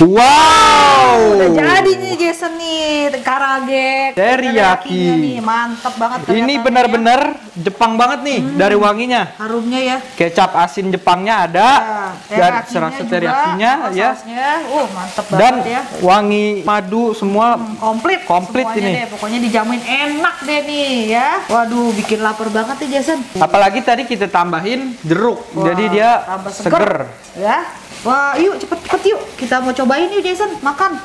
Wow, udah jadi nih Jason nih, karaage, teriyaki nih, mantep banget. Ini benar-benar Jepang banget nih dari wanginya. Harumnya ya. Kecap asin Jepangnya ada, dan serasa teriyakinya ya. Mantep dan banget ya. Wangi madu semua komplit ini. Deh, pokoknya dijamin enak deh nih ya. Waduh, bikin lapar banget nih Jason. Apalagi tadi kita tambahin jeruk, jadi dia seger. Ya. Wah, yuk cepet yuk. Kita mau cobain yuk Jason, makan.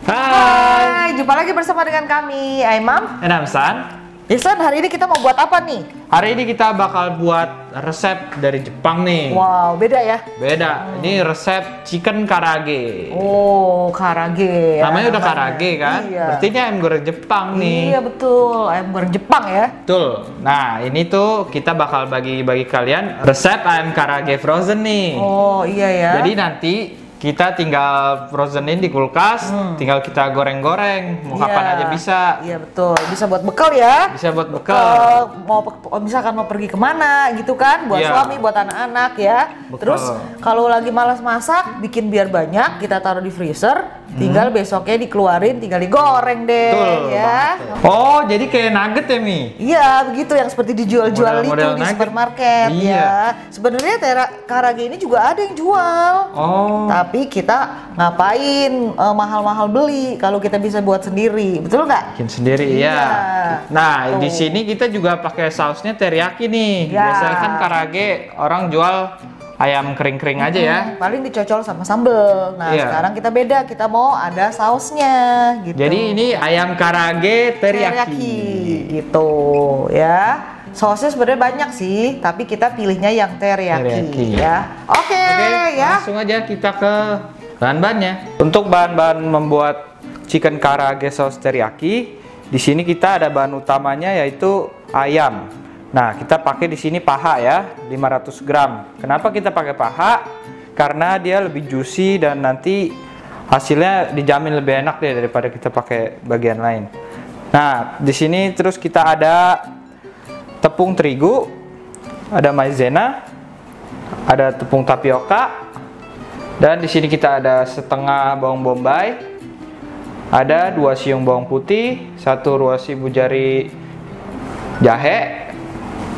Hai, jumpa lagi bersama dengan kami, Ayam. And I'm San. Jason, hari ini kita mau buat apa nih? Hari ini kita bakal buat resep dari Jepang nih. Wow, beda ya? Beda. Ini resep chicken karaage. Oh, karaage. Namanya udah karaage kan? Iya. Berarti ini ayam goreng Jepang nih. Iya betul, ayam goreng Jepang ya. Betul. Nah, ini tuh kita bakal bagi-bagi kalian resep ayam karaage frozen nih. Oh, iya ya. Jadi nanti kita tinggal frozenin di kulkas, tinggal kita goreng-goreng, mau kapan aja bisa. Iya betul, bisa buat bekal ya. Bisa buat bekal. Misalkan mau pergi kemana gitu kan, buat suami, buat anak-anak ya. Bekal. Terus kalau lagi malas masak, bikin biar banyak, kita taruh di freezer, tinggal besoknya dikeluarin, tinggal digoreng deh. Betul, ya. Oh, jadi kayak nugget ya Mi? Iya, begitu yang seperti dijual-jual itu di nugget. supermarket ya. Sebenarnya karaage ini juga ada yang jual. Oh. Tapi kita ngapain mahal-mahal beli kalau kita bisa buat sendiri, betul nggak? Bikin sendiri ya. Nah, di sini kita juga pakai sausnya teriyaki nih. Biasanya kan karaage orang jual ayam kering-kering aja ya. Paling dicocol sama sambel. Nah, sekarang kita beda, kita mau ada sausnya gitu. Jadi ini ayam karaage teriyaki gitu ya. Sausnya sebenarnya banyak sih, tapi kita pilihnya yang teriyaki ya. Oke, ya. Langsung aja kita ke bahan-bahannya. Untuk bahan-bahan membuat chicken karaage saus teriyaki, di sini kita ada bahan utamanya yaitu ayam. Nah, kita pakai di sini paha ya, 500 gram. Kenapa kita pakai paha? Karena dia lebih juicy dan nanti hasilnya dijamin lebih enak deh daripada kita pakai bagian lain. Nah, di sini terus kita ada tepung terigu, ada maizena, ada tepung tapioka, dan di sini kita ada setengah bawang bombay, ada 2 siung bawang putih, 1 ruas ibu jari jahe,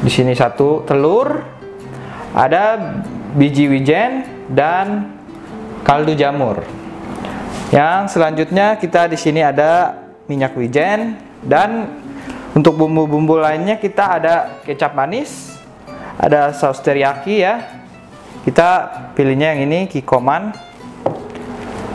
di sini 1 telur, ada biji wijen dan kaldu jamur. Yang selanjutnya kita di sini ada minyak wijen, dan untuk bumbu-bumbu lainnya kita ada kecap manis, ada saus teriyaki ya. Kita pilihnya yang ini kikoman.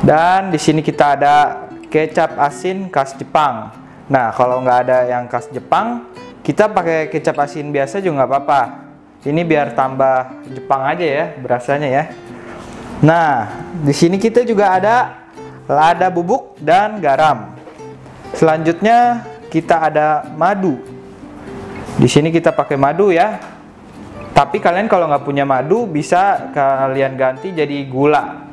Dan di sini kita ada kecap asin khas Jepang. Nah, kalau nggak ada yang khas Jepang, kita pakai kecap asin biasa juga nggak apa-apa. Ini biar tambah Jepang aja ya berasanya ya. Nah, di sini kita juga ada lada bubuk dan garam. Selanjutnya kita ada madu. Di sini kita pakai madu ya. Tapi kalian kalau nggak punya madu bisa kalian ganti jadi gula.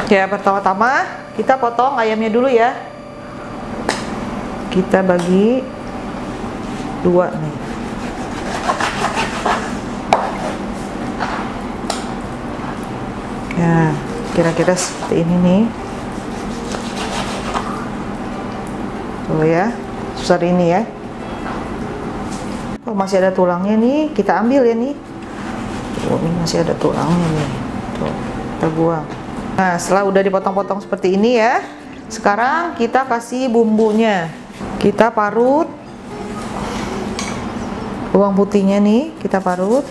Ya, pertama-tama kita potong ayamnya dulu ya. Kita bagi 2 nih. Ya, kira-kira seperti ini nih. Tuh ya. Besar ini ya. Oh, masih ada tulangnya nih, kita ambil ya nih. Tuh, ini masih ada tulangnya nih. Tuh, kita buang. Nah, setelah udah dipotong-potong seperti ini ya, sekarang kita kasih bumbunya. Kita parut bawang putihnya nih, kita parut.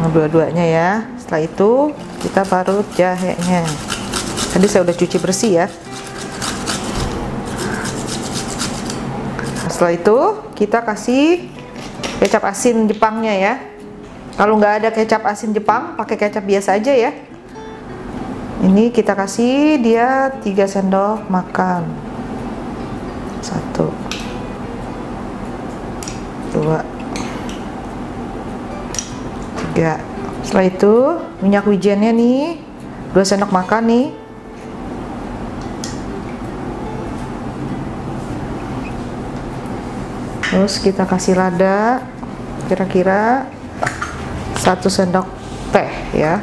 Dua-duanya ya. Setelah itu kita parut jahenya. Tadi saya udah cuci bersih ya. Setelah itu kita kasih kecap asin Jepangnya ya. Kalau nggak ada kecap asin Jepang, pakai kecap biasa aja ya. Ini kita kasih dia 3 sendok makan. 1 2 3 Ya, setelah itu minyak wijennya nih 2 sendok makan nih. Terus kita kasih lada kira-kira 1 sendok teh ya.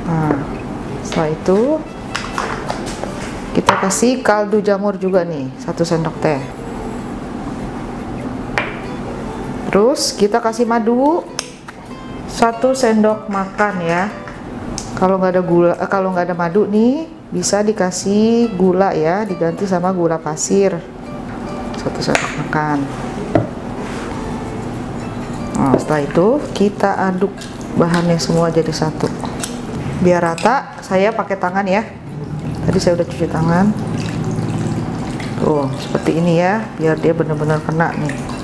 Nah, setelah itu kita kasih kaldu jamur juga nih 1 sendok teh. Terus kita kasih madu 1 sendok makan ya. Kalau nggak ada gula, kalau nggak ada madu nih bisa dikasih gula ya, diganti sama gula pasir 1 sendok makan. Nah, setelah itu kita aduk bahannya semua jadi satu biar rata. Saya pakai tangan ya, tadi saya udah cuci tangan tuh seperti ini ya, biar dia benar-benar kena nih.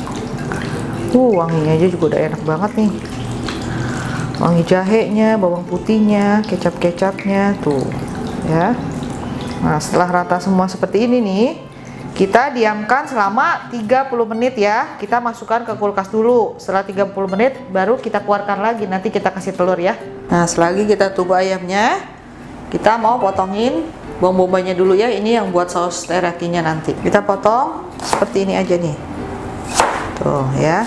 Wanginya aja juga udah enak banget nih, wangi jahenya, bawang putihnya, kecap-kecapnya tuh ya. Nah, setelah rata semua seperti ini nih, kita diamkan selama 30 menit ya. Kita masukkan ke kulkas dulu. Setelah 30 menit baru kita keluarkan lagi, nanti kita kasih telur ya. Nah, selagi kita tunggu ayamnya, kita mau potongin bawang bombanya dulu ya. Ini yang buat saus terakinya nanti. Kita potong seperti ini aja nih. Tuh ya.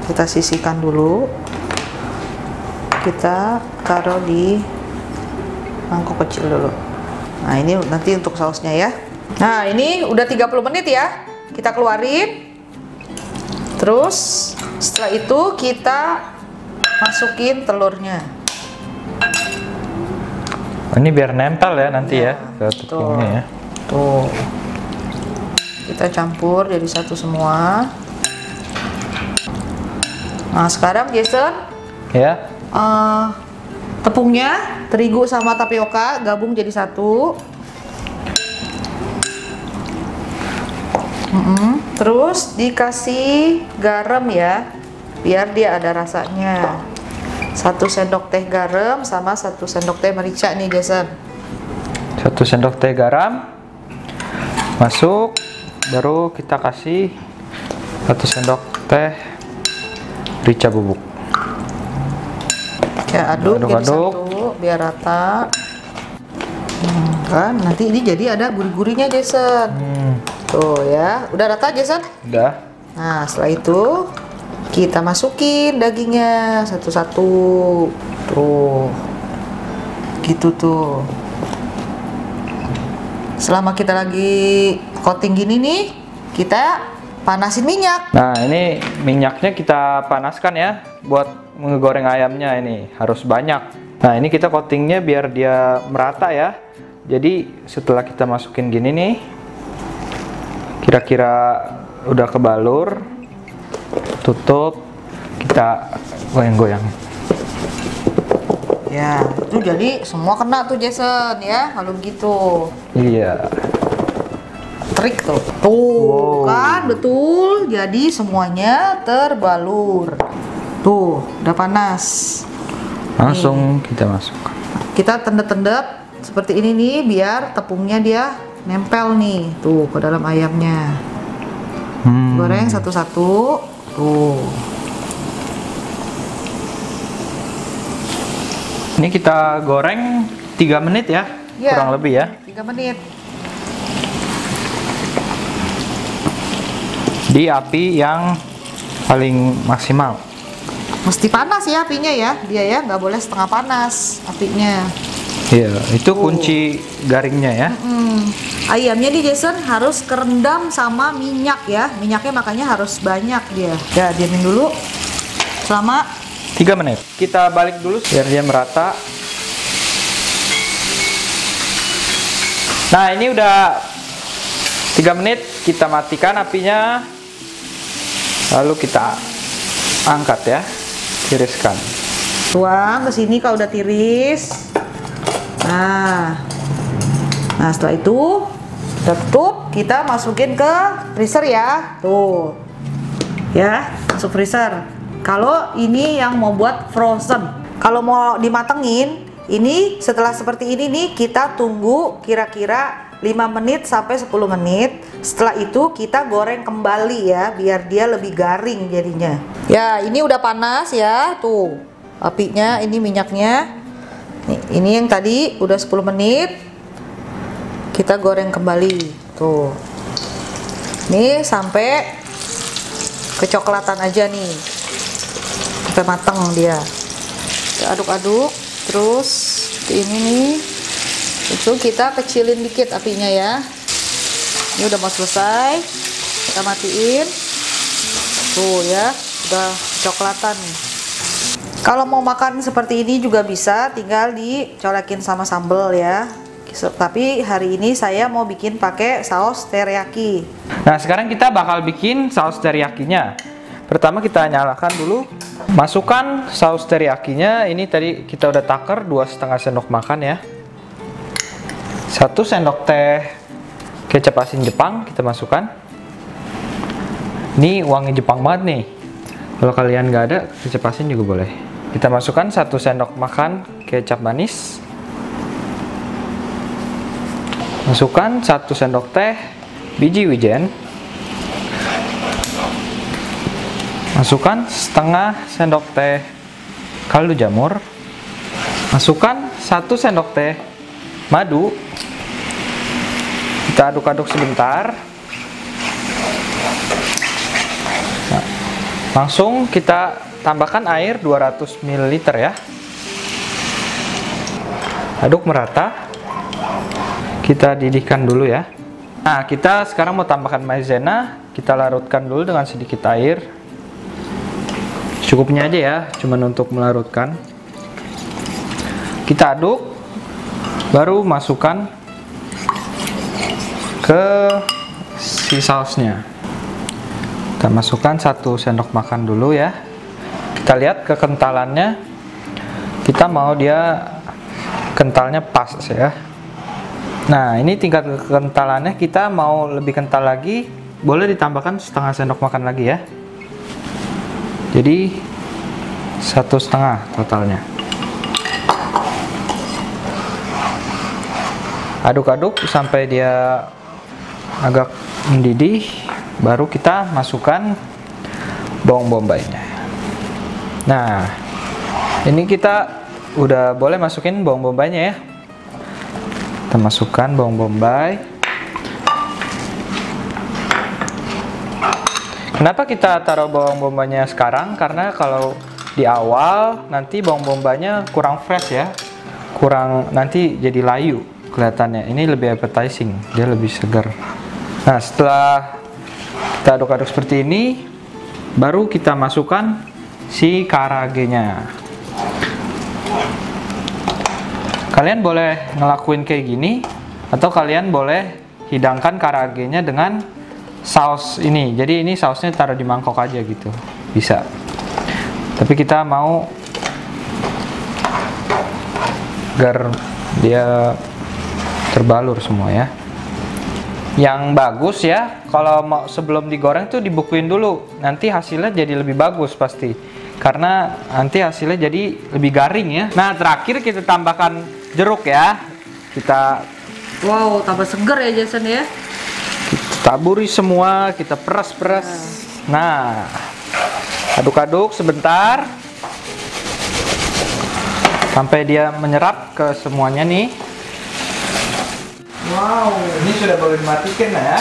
Kita sisihkan dulu. Kita taruh di mangkok kecil dulu. Nah, ini nanti untuk sausnya ya. Nah, ini udah 30 menit ya. Kita keluarin. Terus setelah itu kita masukin telurnya. Ini biar nempel ya nanti ya ke tepungnya ya. Tuh. Kita campur jadi satu semua. Nah, sekarang Jason ya, tepungnya terigu sama tapioka gabung jadi satu. Terus dikasih garam ya, biar dia ada rasanya. 1 sendok teh garam sama 1 sendok teh merica nih Jason. 1 sendok teh garam masuk, baru kita kasih 1 sendok teh merica bubuk. Ya, aduk jadi satu biar rata. Kan nanti ini jadi ada gurih-gurihnya Jason. Tuh ya, udah rata Jason? Udah. Nah, setelah itu kita masukin dagingnya satu-satu. Tuh. Gitu tuh. Selama kita lagi coating gini nih, kita panasin minyak. Nah, ini minyaknya kita panaskan ya buat menggoreng ayamnya. Ini harus banyak. Nah, ini kita coatingnya biar dia merata ya. Jadi setelah kita masukin gini nih, kira-kira udah kebalur, tutup, kita goyang-goyang. Ya, itu jadi semua kena tuh Jason ya, kalau gitu. Iya. Trik tuh. Tuh, kan betul. Jadi semuanya terbalur. Tuh, udah panas. Langsung kita masuk. Kita tendep-tendep seperti ini nih, biar tepungnya dia nempel nih tuh ke dalam ayamnya. Goreng satu-satu. Tuh. Ini kita goreng 3 menit ya, kurang lebih ya. 3 menit. Di api yang paling maksimal. Mesti panas ya apinya ya, dia ya nggak boleh setengah panas apinya. Iya, itu kunci garingnya ya. Ayamnya di Jason harus kerendam sama minyak ya, minyaknya makanya harus banyak dia. Ya, diamin dulu selama 3 menit. Kita balik dulu biar dia merata. Nah, ini udah 3 menit, kita matikan apinya. Lalu kita angkat ya, tiriskan. tuang ke sini kalau udah tiris. Nah, setelah itu kita tutup, kita masukin ke freezer ya. Tuh. Ya, masuk freezer. Kalau ini yang mau buat frozen. Kalau mau dimatengin, ini setelah seperti ini nih kita tunggu kira-kira menit sampai 10 menit. Setelah itu kita goreng kembali ya, biar dia lebih garing jadinya. Ya, ini udah panas ya, tuh apinya, ini minyaknya. Nih, ini yang tadi udah 10 menit. Kita goreng kembali, tuh. Nih sampai kecoklatan aja nih, sampai matang dia. Kita aduk-aduk terus ini nih. Itu kita kecilin dikit apinya ya. Ini udah mau selesai, kita matiin. Tuh ya, udah coklatan. Kalau mau makan seperti ini juga bisa, tinggal dicolekin sama sambal ya. Tapi hari ini saya mau bikin pakai saus teriyaki. Nah, sekarang kita bakal bikin saus teriyakinya. Pertama kita nyalakan dulu. Masukkan saus teriyakinya. Ini tadi kita udah taker 2,5 sendok makan ya. 1 sendok teh kecap asin Jepang kita masukkan. Ini wangi Jepang banget nih. Kalau kalian nggak ada kecap asin juga boleh. Kita masukkan 1 sendok makan kecap manis. Masukkan 1 sendok teh biji wijen. Masukkan setengah sendok teh kaldu jamur. Masukkan 1 sendok teh madu. Kita aduk-aduk sebentar. Nah, langsung kita tambahkan air 200 ml ya. Aduk merata. Kita didihkan dulu ya. Nah, kita sekarang mau tambahkan maizena. Kita larutkan dulu dengan sedikit air. Cukupnya aja ya, cuman untuk melarutkan. Kita aduk, baru masukkan ke si sausnya. Kita masukkan 1 sendok makan dulu ya. Kita lihat kekentalannya. Kita mau dia kentalnya pas ya. Nah, ini tingkat kekentalannya, kita mau lebih kental lagi, boleh ditambahkan setengah sendok makan lagi ya. Jadi 1,5 totalnya. Aduk-aduk sampai dia agak mendidih, baru kita masukkan bawang bombaynya. Nah, ini kita udah boleh masukin bawang bombaynya ya. Kita masukkan bawang bombay. Kenapa kita taruh bawang bombaynya sekarang? Karena kalau di awal nanti bawang bombaynya kurang fresh ya, kurang, nanti jadi layu kelihatannya. Ini lebih appetizing, dia lebih segar. Nah, setelah kita aduk-aduk seperti ini, baru kita masukkan si karaage-nya. Kalian boleh ngelakuin kayak gini, atau kalian boleh hidangkan karaage-nya dengan saus ini. Jadi ini sausnya taruh di mangkok aja gitu, bisa. Tapi kita mau agar dia terbalur semua ya. Yang bagus ya, kalau mau sebelum digoreng tuh dibukuin dulu. Nanti hasilnya jadi lebih bagus pasti. Karena nanti hasilnya jadi lebih garing ya. Nah, terakhir kita tambahkan jeruk ya. Kita tambah seger ya Jason ya. taburi semua, kita peras-peras. Nah, aduk-aduk sebentar sampai dia menyerap ke semuanya nih. Wow, ini sudah boleh dimatikan ya.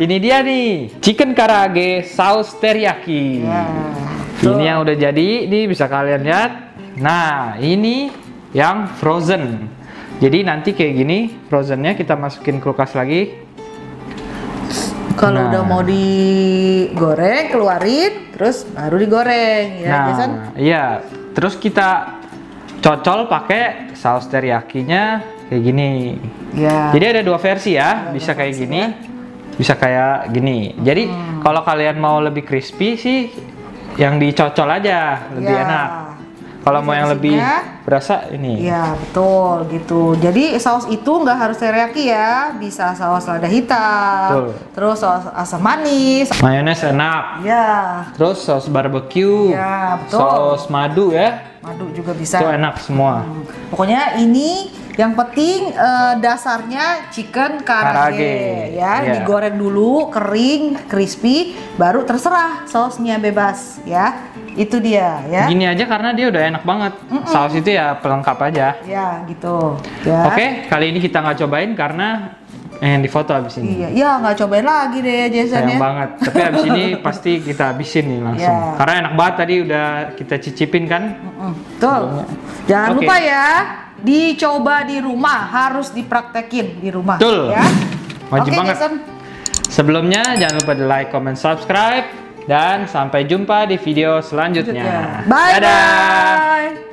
Ini dia nih, chicken karaage saus teriyaki. Ini yang udah jadi, ini bisa kalian lihat. Nah, ini yang frozen. Jadi nanti kayak gini, frozennya kita masukin kulkas lagi. Kalau udah mau digoreng, keluarin, terus baru digoreng, ya, Jason? Iya. Terus kita cocol pakai saus teriyakinya kayak gini. Ya. Jadi ada dua versi ya, bisa kayak gini. Ya. Bisa kayak gini. Jadi kalau kalian mau lebih crispy sih yang dicocol aja lebih enak. Kalau mau yang lebih berasa ini. Iya, betul gitu. Jadi saus itu nggak harus teriyaki ya, bisa saus lada hitam, betul. Terus saus asam manis, mayones enak. Ya. Terus saus barbecue. Ya, betul. Saus madu ya. Madu juga bisa. Itu enak semua. Pokoknya ini yang penting dasarnya chicken karaage ya, digoreng dulu kering, crispy, baru terserah sausnya bebas ya. Itu dia ya. Gini aja karena dia udah enak banget. Saus itu ya pelengkap aja. Ya gitu. Ya. Oke, kali ini kita nggak cobain karena yang difoto abis ini. Iya, ya nggak cobain lagi deh Jason. Sayang banget. Tapi abis ini pasti kita habisin nih langsung. Ya. Karena enak banget tadi udah kita cicipin kan. Betul. Jangan lupa ya, dicoba di rumah, harus dipraktekin di rumah. Betul. Ya. Wajib banget. Jason. Sebelumnya jangan lupa di like, comment, subscribe. Dan sampai jumpa di video selanjutnya. Bye-bye.